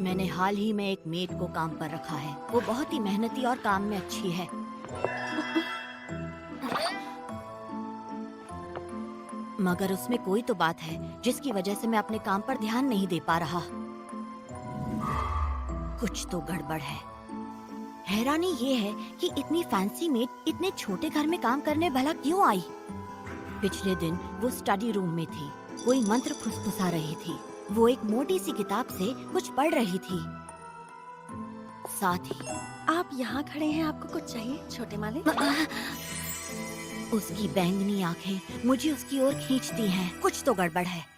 मैंने हाल ही में एक मेड को काम पर रखा है। वो बहुत ही मेहनती और काम में अच्छी है। मगर उसमें कोई तो बात है जिसकी वजह से मैं अपने काम पर ध्यान नहीं दे पा रहा। कुछ तो गड़बड़ है। हैरानी ये है कि इतनी फैंसी मेड इतने छोटे घर में काम करने भला क्यों आई? पिछले दिन वो स्टडी रूम में थी, कोई मंत्र फुसफुसा रही थी। वो एक मोटी सी किताब से कुछ पढ़ रही थी। साथ ही आप यहाँ खड़े हैं, आपको कुछ चाहिए छोटे मालिक? उसकी बैंगनी आंखें मुझे उसकी ओर खींचती हैं। कुछ तो गड़बड़ है।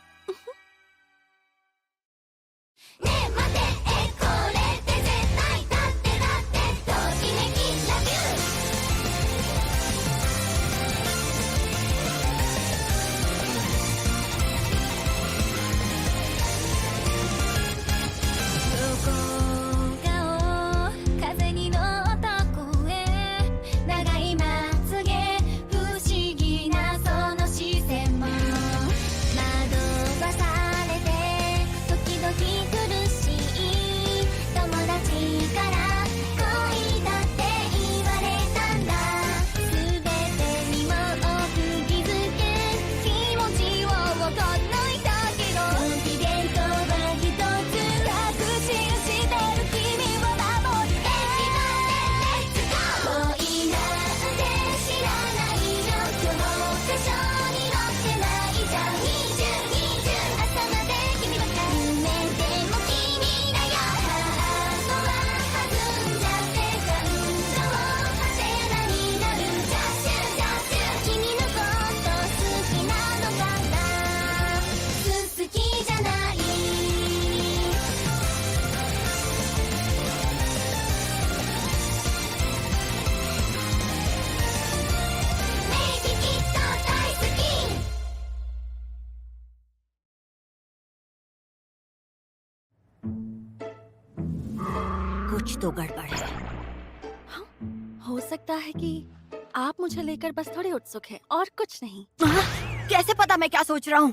कुछ तो गड़बड़ है। हाँ, हो सकता है कि आप मुझे लेकर बस थोड़े उत्सुक हैं और कुछ नहीं। कैसे पता मैं क्या सोच रहा हूँ?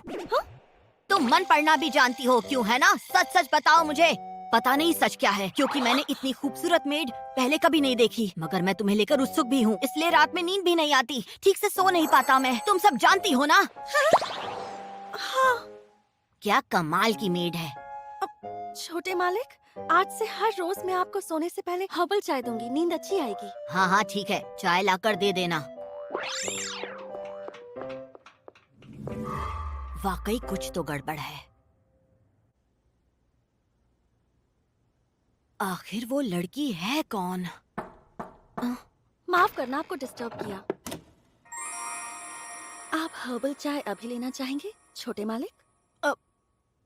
तुम मन पढ़ना भी जानती हो, क्यों है ना? सच सच बताओ मुझे। पता नहीं सच क्या है, क्योंकि मैंने इतनी खूबसूरत मेड पहले कभी नहीं देखी। मगर मैं तुम्हें लेकर उत्सुक भी हूँ, इसलिए रात में नींद भी नहीं आती, ठीक से सो नहीं पाता मैं। तुम सब जानती हो ना? हाँ। क्या कमाल की मेड है। छोटे मालिक, आज से हर रोज मैं आपको सोने से पहले हर्बल चाय दूंगी, नींद अच्छी आएगी। हाँ हाँ ठीक है, चाय लाकर दे देना। वाकई कुछ तो गड़बड़ है। आखिर वो लड़की है कौन? माफ करना, आपको डिस्टर्ब किया। आप हर्बल चाय अभी लेना चाहेंगे छोटे मालिक?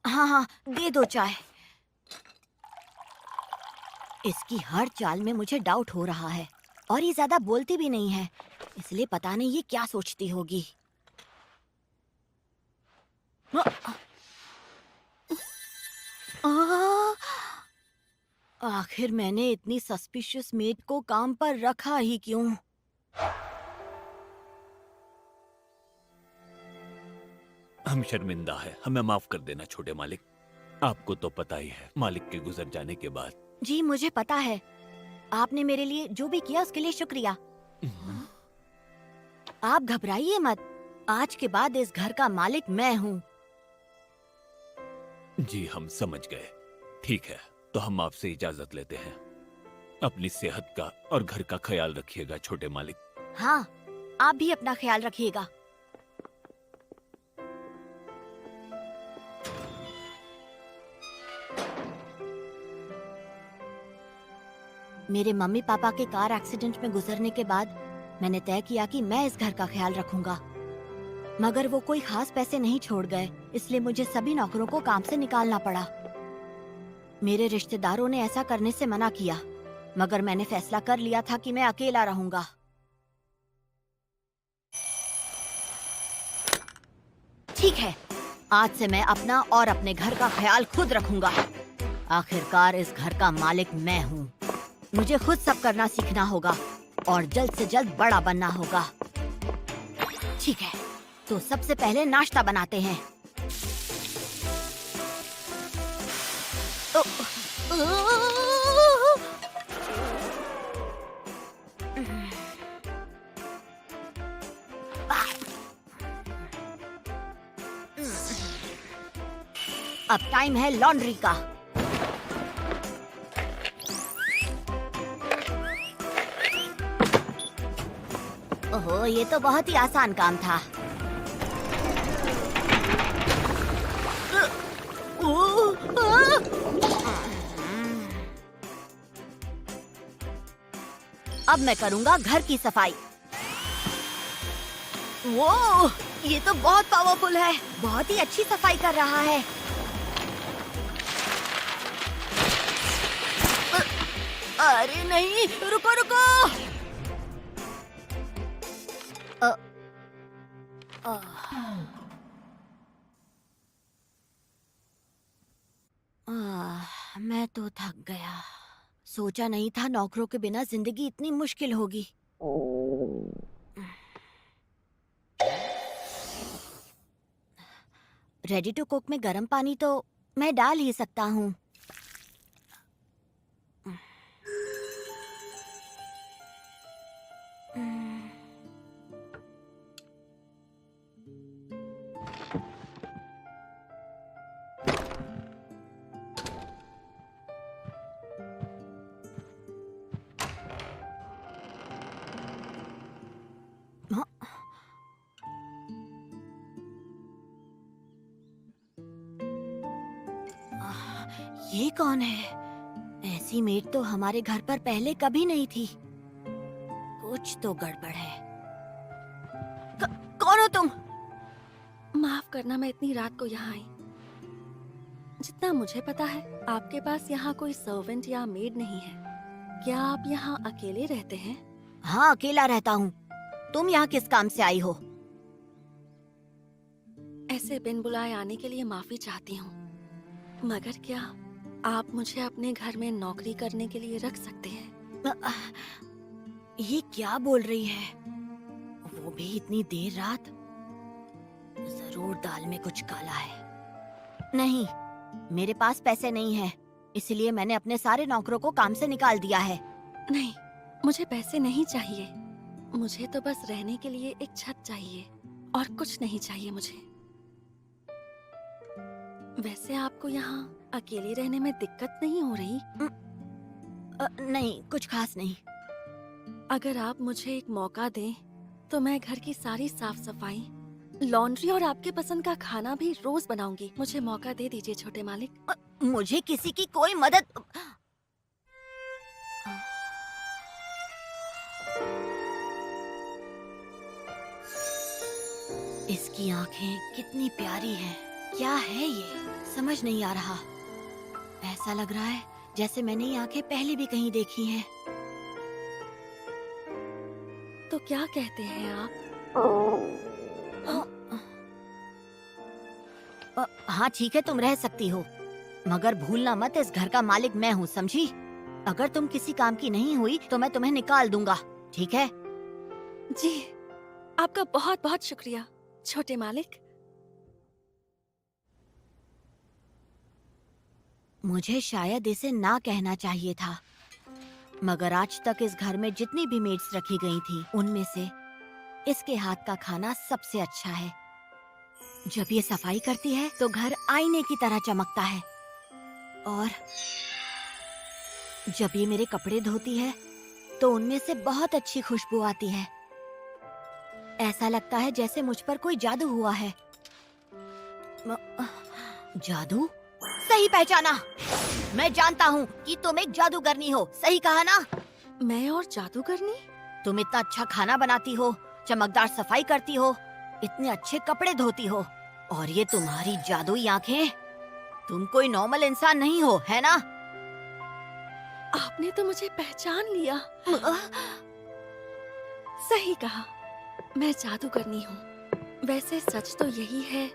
हाँ हाँ, दे दो चाय। इसकी हर चाल में मुझे डाउट हो रहा है, और ये ज्यादा बोलती भी नहीं है, इसलिए पता नहीं ये क्या सोचती होगी। आखिर मैंने इतनी सस्पिशियस मेड को काम पर रखा ही क्यों? हम शर्मिंदा है, हमें माफ कर देना छोटे मालिक। आपको तो पता ही है, मालिक के गुजर जाने के बाद। जी मुझे पता है, आपने मेरे लिए जो भी किया उसके लिए शुक्रिया। आप घबराइए मत, आज के बाद इस घर का मालिक मैं हूँ। जी हम समझ गए। ठीक है, तो हम आपसे इजाजत लेते हैं। अपनी सेहत का और घर का ख्याल रखिएगा छोटे मालिक। हाँ, आप भी अपना ख्याल रखिएगा। मेरे मम्मी पापा के कार एक्सीडेंट में गुजरने के बाद मैंने तय किया कि मैं इस घर का ख्याल रखूंगा। मगर वो कोई खास पैसे नहीं छोड़ गए, इसलिए मुझे सभी नौकरों को काम से निकालना पड़ा। मेरे रिश्तेदारों ने ऐसा करने से मना किया, मगर मैंने फैसला कर लिया था कि मैं अकेला रहूंगा। ठीक है, आज से मैं अपना और अपने घर का ख्याल खुद रखूंगा। आखिरकार इस घर का मालिक मैं हूँ। मुझे खुद सब करना सीखना होगा और जल्द से जल्द बड़ा बनना होगा। ठीक है, तो सबसे पहले नाश्ता बनाते हैं। अब टाइम है लॉन्ड्री का। ओहो, ये तो बहुत ही आसान काम था। अब मैं करूंगा घर की सफाई। वो, ये तो बहुत पावरफुल है, बहुत ही अच्छी सफाई कर रहा है। अरे नहीं, रुको रुको। मैं तो थक गया। सोचा नहीं था नौकरों के बिना जिंदगी इतनी मुश्किल होगी। रेडी टू कुक में गर्म पानी तो मैं डाल ही सकता हूँ। ये कौन है? ऐसी मेड तो हमारे घर पर पहले कभी नहीं थी। कुछ तो गड़बड़ है। कौन हो तुम? माफ करना, मैं इतनी रात को यहाँ आई। जितना मुझे पता है, आपके पास यहाँ कोई सर्वेंट या मेड नहीं है। क्या आप यहाँ अकेले रहते हैं? हाँ, अकेला रहता हूँ। तुम यहाँ किस काम से आई हो? ऐसे बिन बुलाए आने के लिए माफी चाहती हूँ, मगर क्या आप मुझे अपने घर में नौकरी करने के लिए रख सकते हैं? ये क्या बोल रही है? वो भी इतनी देर रात? जरूर दाल में कुछ काला है। नहीं, मेरे पास पैसे नहीं है, इसलिए मैंने अपने सारे नौकरों को काम से निकाल दिया है। नहीं, मुझे पैसे नहीं चाहिए। मुझे तो बस रहने के लिए एक छत चाहिए और कुछ नहीं चाहिए मुझे। वैसे आपको यहाँ अकेले रहने में दिक्कत नहीं हो रही? नहीं, कुछ खास नहीं। अगर आप मुझे एक मौका दें तो मैं घर की सारी साफ सफाई, लॉन्ड्री और आपके पसंद का खाना भी रोज बनाऊंगी। मुझे मौका दे दीजिए छोटे मालिक। मुझे किसी की कोई मदद। इसकी आंखें कितनी प्यारी हैं। क्या है ये? समझ नहीं आ रहा। ऐसा लग रहा है जैसे मैंने ये आंखें पहले भी कहीं देखी हैं। तो क्या कहते हैं आप? हाँ ठीक है, तुम रह सकती हो, मगर भूलना मत इस घर का मालिक मैं हूँ, समझी? अगर तुम किसी काम की नहीं हुई तो मैं तुम्हें निकाल दूंगा, ठीक है? जी, आपका बहुत बहुत शुक्रिया छोटे मालिक। मुझे शायद इसे ना कहना चाहिए था, मगर आज तक इस घर में जितनी भी मेड्स रखी गई थी, उनमें से इसके हाथ का खाना सबसे अच्छा है। जब ये सफाई करती है तो घर आईने की तरह चमकता है, और जब ये मेरे कपड़े धोती है तो उनमें से बहुत अच्छी खुशबू आती है। ऐसा लगता है जैसे मुझ पर कोई जादू हुआ है। जादू? सही पहचाना। मैं जानता हूँ कि तुम एक जादूगरनी हो, सही कहा ना? मैं और जादूगरनी? तुम इतना अच्छा खाना बनाती हो, चमकदार सफाई करती हो, इतने अच्छे कपड़े धोती हो, और ये तुम्हारी जादुई आंखें। तुम कोई नॉर्मल इंसान नहीं हो, है ना? आपने तो मुझे पहचान लिया। सही कहा, मैं जादूगरनी हूँ। वैसे सच तो यही है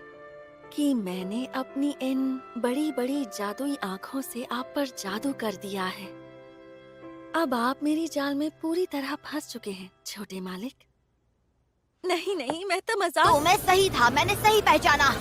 कि मैंने अपनी इन बड़ी बड़ी जादुई आँखों से आप पर जादू कर दिया है। अब आप मेरी जाल में पूरी तरह फंस चुके हैं छोटे मालिक। नहीं नहीं, मैं तो मजाक। तो मैं सही था, मैंने सही पहचाना।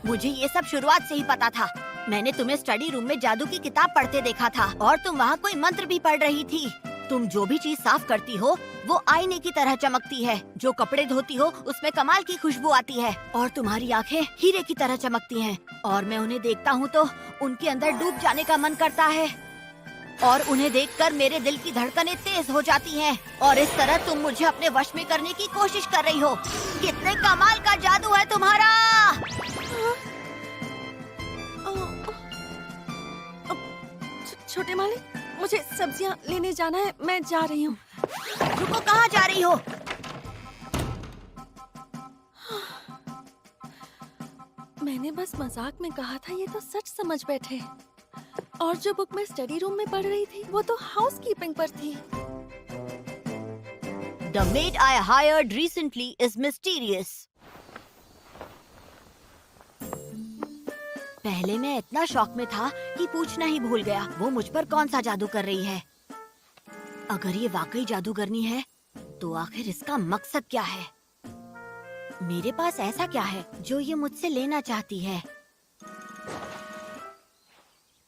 मुझे ये सब शुरुआत से ही पता था। मैंने तुम्हें स्टडी रूम में जादू की किताब पढ़ते देखा था और तुम वहाँ कोई मंत्र भी पढ़ रही थी। तुम जो भी चीज साफ करती हो वो आईने की तरह चमकती है। जो कपड़े धोती हो उसमें कमाल की खुशबू आती है और तुम्हारी आंखें हीरे की तरह चमकती हैं। और मैं उन्हें देखता हूँ तो उनके अंदर डूब जाने का मन करता है और उन्हें देखकर मेरे दिल की धड़कनें तेज हो जाती हैं। और इस तरह तुम मुझे अपने वश में करने की कोशिश कर रही हो। कितने कमाल का जादू है तुम्हारा। छोटे मालिक, मुझे सब्जियां लेने जाना है, मैं जा रही हूँ। रुको, कहाँ जा रही हो? मैंने बस मजाक में कहा था, ये तो सच समझ बैठे। और जो बुक मैं स्टडी रूम में पढ़ रही थी वो तो हाउसकीपिंग पर थी। The maid I hired recently is mysterious. पहले मैं इतना शौक में था कि पूछना ही भूल गया वो मुझ पर कौन सा जादू कर रही है। अगर ये वाकई जादूगरनी है तो आखिर इसका मकसद क्या है? मेरे पास ऐसा क्या है जो ये मुझसे लेना चाहती है?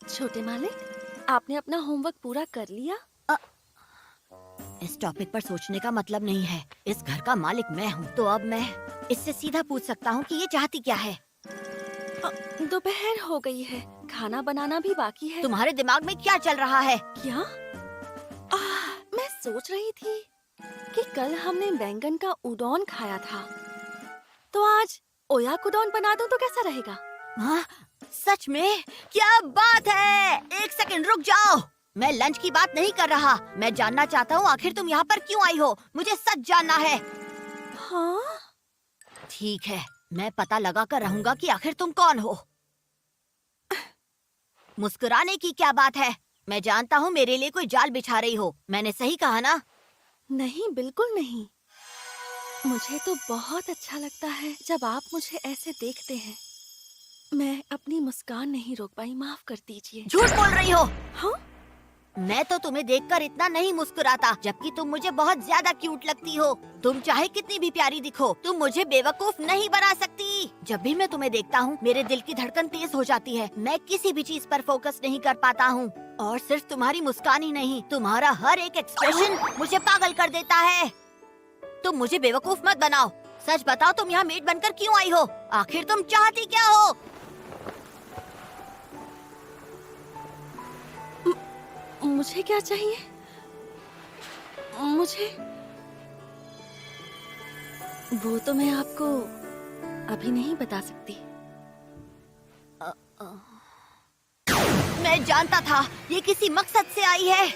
छोटे मालिक, आपने अपना होमवर्क पूरा कर लिया? इस टॉपिक पर सोचने का मतलब नहीं है। इस घर का मालिक मैं हूँ, तो अब मैं इससे सीधा पूछ सकता हूँ कि ये चाहती क्या है। दोपहर हो गई है, खाना बनाना भी बाकी है। तुम्हारे दिमाग में क्या चल रहा है? क्या? मैं सोच रही थी कि कल हमने बैंगन का उडोन खाया था, तो आज ओयाकुडोन बना दूं तो कैसा रहेगा? हाँ, सच में? क्या बात है! एक सेकंड रुक जाओ। मैं लंच की बात नहीं कर रहा। मैं जानना चाहता हूँ आखिर तुम यहाँ पर क्यों आई हो। मुझे सच जानना है। हाँ? ठीक है, मैं पता लगा कर रहूंगा कि आखिर तुम कौन हो। मुस्कुराने की क्या बात है? मैं जानता हूँ मेरे लिए कोई जाल बिछा रही हो। मैंने सही कहा ना? नहीं, बिल्कुल नहीं। मुझे तो बहुत अच्छा लगता है जब आप मुझे ऐसे देखते हैं। मैं अपनी मुस्कान नहीं रोक पाई, माफ कर दीजिए। झूठ बोल रही हो। हाँ? मैं तो तुम्हें देखकर इतना नहीं मुस्कुराता, जबकि तुम मुझे बहुत ज्यादा क्यूट लगती हो। तुम चाहे कितनी भी प्यारी दिखो, तुम मुझे बेवकूफ नहीं बना सकती। जब भी मैं तुम्हें देखता हूँ मेरे दिल की धड़कन तेज हो जाती है। मैं किसी भी चीज पर फोकस नहीं कर पाता हूँ। और सिर्फ तुम्हारी मुस्कान ही नहीं, तुम्हारा हर एक एक्सप्रेशन मुझे पागल कर देता है। तुम मुझे बेवकूफ मत बनाओ। सच बताओ, तुम यहाँ मेड बनकर क्यों आई हो? आखिर तुम चाहती क्या हो? मुझे क्या चाहिए? मुझे वो तो मैं आपको अभी नहीं बता सकती। मैं जानता था ये किसी मकसद से आई है।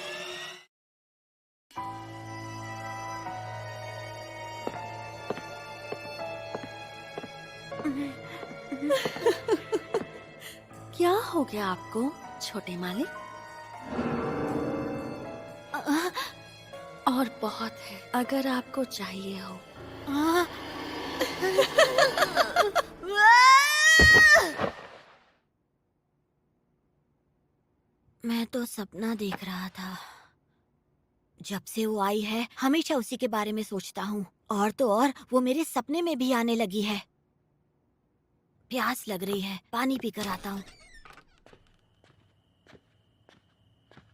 क्या हो गया आपको, छोटे मालिक? और बहुत है, अगर आपको चाहिए हो। मैं तो सपना देख रहा था। जब से वो आई है हमेशा उसी के बारे में सोचता हूँ। और तो और वो मेरे सपने में भी आने लगी है। प्यास लग रही है, पानी पीकर आता हूँ।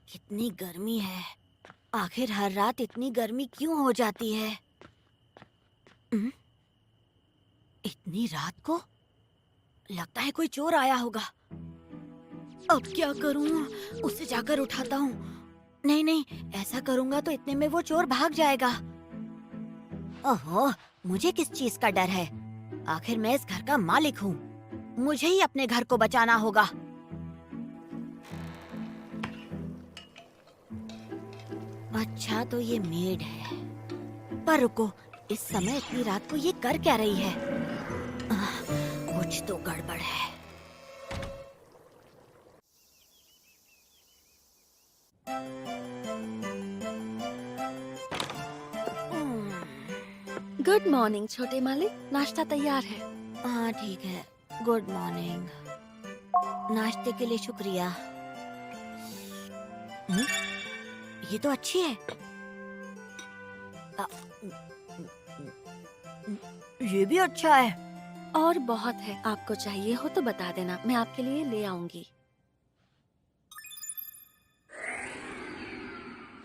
कितनी गर्मी है। आखिर हर रात इतनी गर्मी क्यों हो जाती है? इतनी रात को? लगता है कोई चोर आया होगा। अब क्या करूं? उसे जाकर उठाता हूँ। नहीं नहीं, ऐसा करूंगा तो इतने में वो चोर भाग जाएगा। ओहो, मुझे किस चीज का डर है? आखिर मैं इस घर का मालिक हूँ। मुझे ही अपने घर को बचाना होगा। अच्छा, तो ये मेड है। पर रुको, इस समय इतनी रात को ये कर क्या रही है? कुछ तो गड़बड़ है। गुड मॉर्निंग छोटे मालिक, नाश्ता तैयार है। हाँ ठीक है, गुड मॉर्निंग। नाश्ते के लिए शुक्रिया। ये तो अच्छी है। ये भी अच्छा है। और बहुत है, आपको चाहिए हो तो बता देना, मैं आपके लिए ले आऊंगी।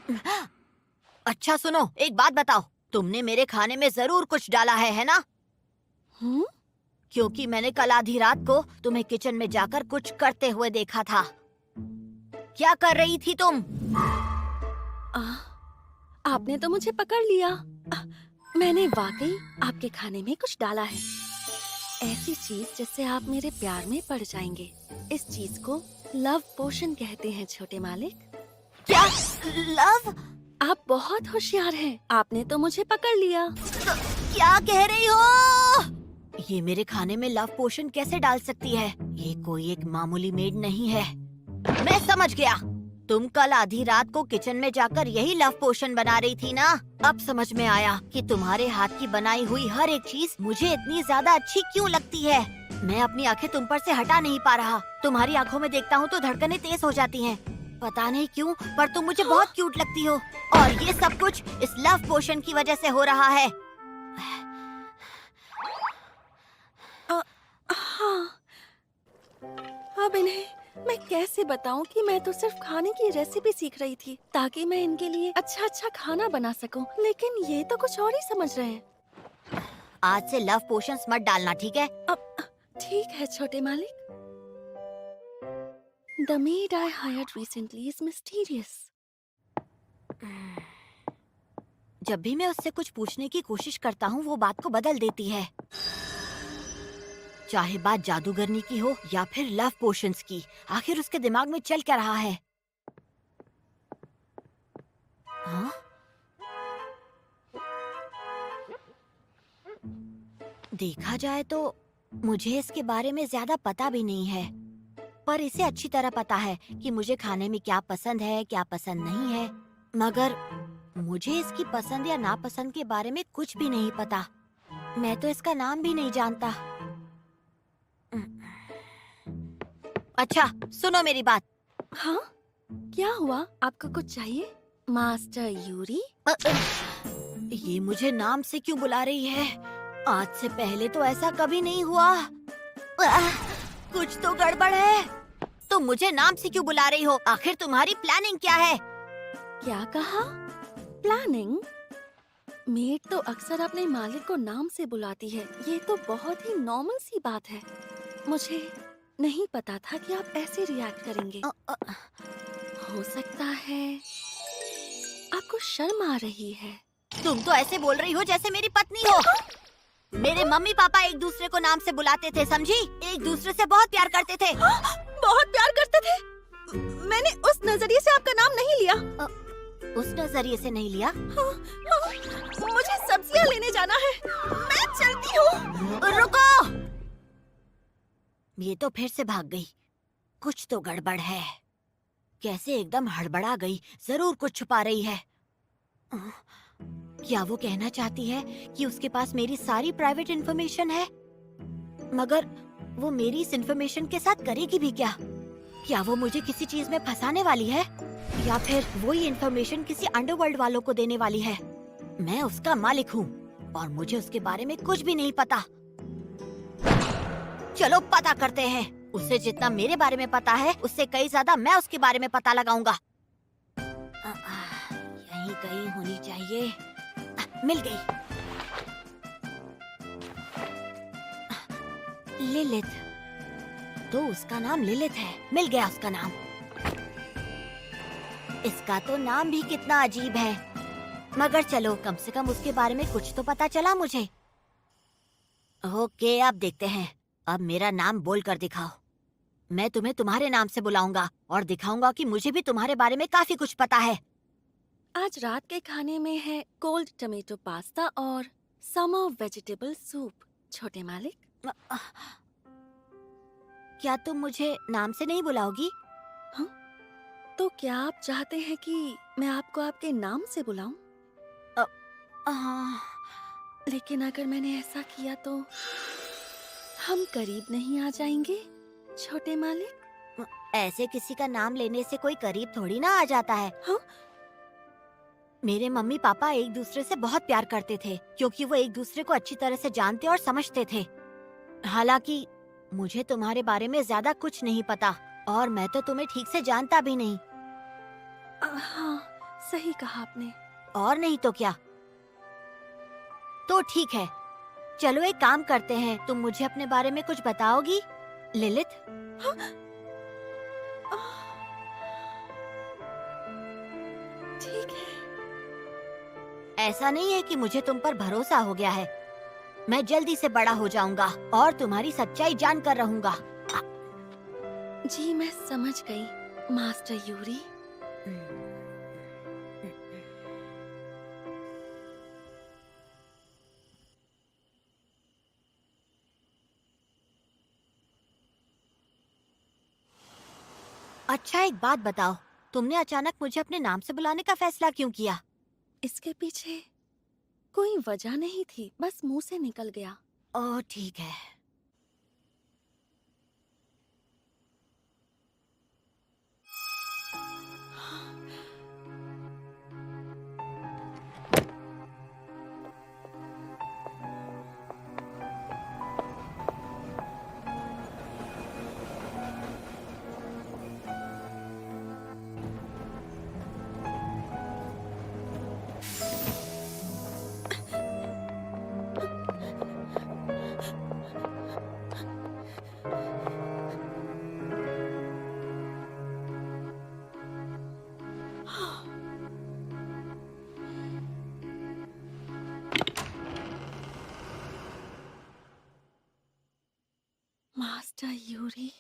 अच्छा सुनो, एक बात बताओ, तुमने मेरे खाने में जरूर कुछ डाला है ना? हम्म? क्योंकि मैंने कल आधी रात को तुम्हें किचन में जाकर कुछ करते हुए देखा था। क्या कर रही थी तुम? आ, आपने तो मुझे पकड़ लिया। मैंने वाकई आपके खाने में कुछ डाला है, ऐसी चीज जिससे आप मेरे प्यार में पड़ जाएंगे। इस चीज को लव पोशन कहते हैं छोटे मालिक। क्या? लव? आप बहुत होशियार हैं, आपने तो मुझे पकड़ लिया। क्या कह रही हो? ये मेरे खाने में लव पोशन कैसे डाल सकती है? ये कोई एक मामूली मेड नहीं है। मैं समझ गया, तुम कल आधी रात को किचन में जाकर यही लव पोशन बना रही थी ना? अब समझ में आया कि तुम्हारे हाथ की बनाई हुई हर एक चीज मुझे इतनी ज्यादा अच्छी क्यों लगती है। मैं अपनी आंखें तुम पर से हटा नहीं पा रहा। तुम्हारी आंखों में देखता हूँ तो धड़कनें तेज हो जाती हैं। पता नहीं क्यों, पर तुम मुझे बहुत क्यूट लगती हो। और ये सब कुछ इस लव पोशन की वजह से हो रहा है। हाँ, अब इन्हें मैं कैसे बताऊं कि मैं तो सिर्फ खाने की रेसिपी सीख रही थी ताकि मैं इनके लिए अच्छा खाना बना सकूं, लेकिन ये तो कुछ और ही समझ रहे हैं। आज से लव पोशंस मत डालना, ठीक है? अब ठीक है छोटे मालिक। The maid I hired recently is mysterious. जब भी मैं उससे कुछ पूछने की कोशिश करता हूँ वो बात को बदल देती है। चाहे बात जादूगरनी की हो या फिर लव पोशंस की, आखिर उसके दिमाग में चल क्या रहा है? हाँ? देखा जाए तो मुझे इसके बारे में ज्यादा पता भी नहीं है, पर इसे अच्छी तरह पता है कि मुझे खाने में क्या पसंद है, क्या पसंद नहीं है। मगर मुझे इसकी पसंद या नापसंद के बारे में कुछ भी नहीं पता। मैं तो इसका नाम भी नहीं जानता। अच्छा सुनो मेरी बात। हाँ, क्या हुआ? आपको कुछ चाहिए मास्टर यूरी? ये मुझे नाम से क्यों बुला रही है? आज से पहले तो ऐसा कभी नहीं हुआ। कुछ तो गड़बड़ है। तुम मुझे नाम से क्यों बुला रही हो? आखिर तुम्हारी प्लानिंग क्या है? क्या कहा? प्लानिंग? मेड तो अक्सर अपने मालिक को नाम से बुलाती है। ये तो बहुत ही नॉर्मल सी बात है। मुझे नहीं पता था कि आप ऐसे रिएक्ट करेंगे। हो सकता है आपको शर्म आ रही है। तुम तो ऐसे बोल रही हो जैसे मेरी पत्नी हो। मेरे मम्मी पापा एक दूसरे को नाम से बुलाते थे, समझी? एक दूसरे से बहुत प्यार करते थे। बहुत प्यार करते थे? मैंने उस नजरिए से आपका नाम नहीं लिया। उस नजरिए से नहीं लिया? मुझे सब्जियां लेने जाना है, मैं चलती हूँ। रुको! ये तो फिर से भाग गई। कुछ तो गड़बड़ है। कैसे एकदम हड़बड़ा गई? जरूर कुछ छुपा रही है। क्या वो कहना चाहती है कि उसके पास मेरी सारी प्राइवेट इंफॉर्मेशन है? मगर वो मेरी इस इंफॉर्मेशन के साथ करेगी भी क्या? क्या वो मुझे किसी चीज में फंसाने वाली है? या फिर वो ये इंफॉर्मेशन किसी अंडरवर्ल्ड वालों को देने वाली है? मैं उसका मालिक हूँ और मुझे उसके बारे में कुछ भी नहीं पता। चलो पता करते हैं। उसे जितना मेरे बारे में पता है उससे कई ज्यादा मैं उसके बारे में पता लगाऊंगा। यहीं कहीं होनी चाहिए। मिल गई। लिलिथ। तो उसका नाम लिलिथ है। मिल गया उसका नाम। इसका तो नाम भी कितना अजीब है। मगर चलो, कम से कम उसके बारे में कुछ तो पता चला मुझे। ओके, अब देखते हैं। अब मेरा नाम बोल कर दिखाओ। मैं तुम्हें तुम्हारे नाम से बुलाऊंगा और दिखाऊंगा कि मुझे भी तुम्हारे बारे में काफी कुछ पता है। आज रात के खाने में है कोल्ड टमेटो पास्ता और समर वेजिटेबल सूप। छोटे मालिक, क्या तुम मुझे नाम से नहीं बुलाओगी? हाँ? तो क्या आप चाहते हैं कि मैं आपको आपके नाम से बुलाऊं? लेकिन अगर मैंने ऐसा किया तो हम करीब नहीं आ जाएंगे छोटे मालिक? ऐसे किसी का नाम लेने से कोई करीब थोड़ी ना आ जाता है। हाँ? मेरे मम्मी पापा एक दूसरे से बहुत प्यार करते थे क्योंकि वो एक दूसरे को अच्छी तरह से जानते और समझते थे। हालांकि मुझे तुम्हारे बारे में ज्यादा कुछ नहीं पता और मैं तो तुम्हें ठीक से जानता भी नहीं। हाँ, सही कहा आपने। और नहीं तो क्या। तो ठीक है, चलो एक काम करते हैं, तुम मुझे अपने बारे में कुछ बताओगी लिलित? ठीक है। ऐसा नहीं है कि मुझे तुम पर भरोसा हो गया है। मैं जल्दी से बड़ा हो जाऊंगा और तुम्हारी सच्चाई जानकर रहूंगा। जी मैं समझ गई मास्टर यूरी। अच्छा एक बात बताओ, तुमने अचानक मुझे अपने नाम से बुलाने का फैसला क्यों किया? इसके पीछे कोई वजह नहीं थी, बस मुंह से निकल गया। ओह ठीक है। Master Yuri.